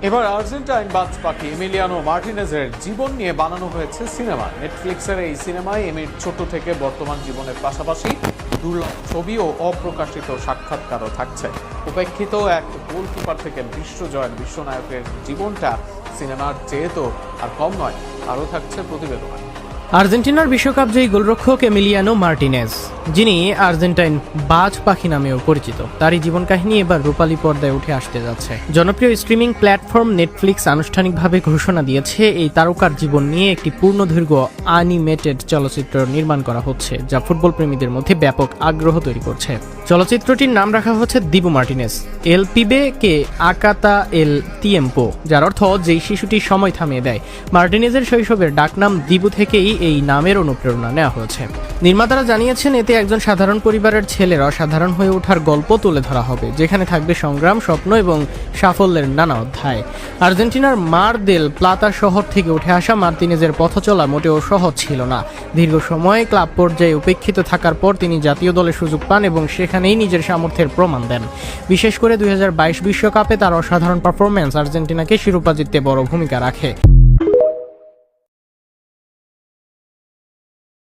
এবার Argentine বাজপাখি Emiliano মার্টিনেজের জীবন নিয়ে বানানো হয়েছে সিনেমা। নেটফ্লিক্সের এই সিনেমায় এমির ছোট থেকে বর্তমান জীবনের পাশাপাশি দুর্লভ ছবি ও অপ্রকাশিত সাক্ষাৎকারও থাকছে। উপেক্ষিত এক গোলকিপার থেকে বিশ্বজয়ের বিশ্বনায়কের জীবনটা সিনেমার চেয়ে তো আর কম নয়, আরও থাকছে প্রতিবেদন। আর্জেন্টিনার বিশ্বকাপ জয়ী গোলরক্ষক এমিলিয়ানো মার্টিনেজ, যিনি আর্জেন্টাইন বাজ পাখি নামেও পরিচিত, তারই জীবন কাহিনী এবার রূপালী পর্দায় উঠে আসতে যাচ্ছে। জনপ্রিয় স্ট্রিমিং প্ল্যাটফর্ম নেটফ্লিক্স আনুষ্ঠানিকভাবে ঘোষণা দিয়েছে এই তারকার জীবন নিয়ে একটি পূর্ণদৈর্ঘ্য অ্যানিমেটেড চলচ্চিত্র নির্মাণ করা হচ্ছে, যা ফুটবল প্রেমীদের মধ্যে ব্যাপক আগ্রহ তৈরি করছে। চলচ্চিত্রটির নাম রাখা হচ্ছে দিবু মার্টিনেজ এল পিবে কে আকাতা এল টিএম্পো, যার অর্থ যেই শিশুটি সময় থামিয়ে দেয়। মার্টিনেজের শৈশবের ডাকনাম দিবু থেকেই এই নামের অনুপ্রেরণা নেওয়া হয়েছে। নির্মাতারা জানিয়েছেন, এতে একজন সাধারণ পরিবারের ছেলের অসাধারণ হয়ে ওঠার গল্প তুলে ধরা হবে, যেখানে থাকবে সংগ্রাম, স্বপ্ন এবং সাফল্যের নানা অধ্যায়। আর্জেন্টিনার মার দেল প্লাতা শহর থেকে উঠে আসা মার্টিনেজের পথ চলা মোটেও সহজ ছিল না। দীর্ঘ সময় ক্লাব পর্যায়ে উপেক্ষিত থাকার পর তিনি জাতীয় দলে সুযোগ পান এবং সেখানেই নিজের সামর্থ্যের প্রমাণ দেন। বিশেষ করে 2022 বিশ্বকাপে তার অসাধারণ পারফরম্যান্স আর্জেন্টিনাকে শিরোপা জিততে বড় ভূমিকা রাখে।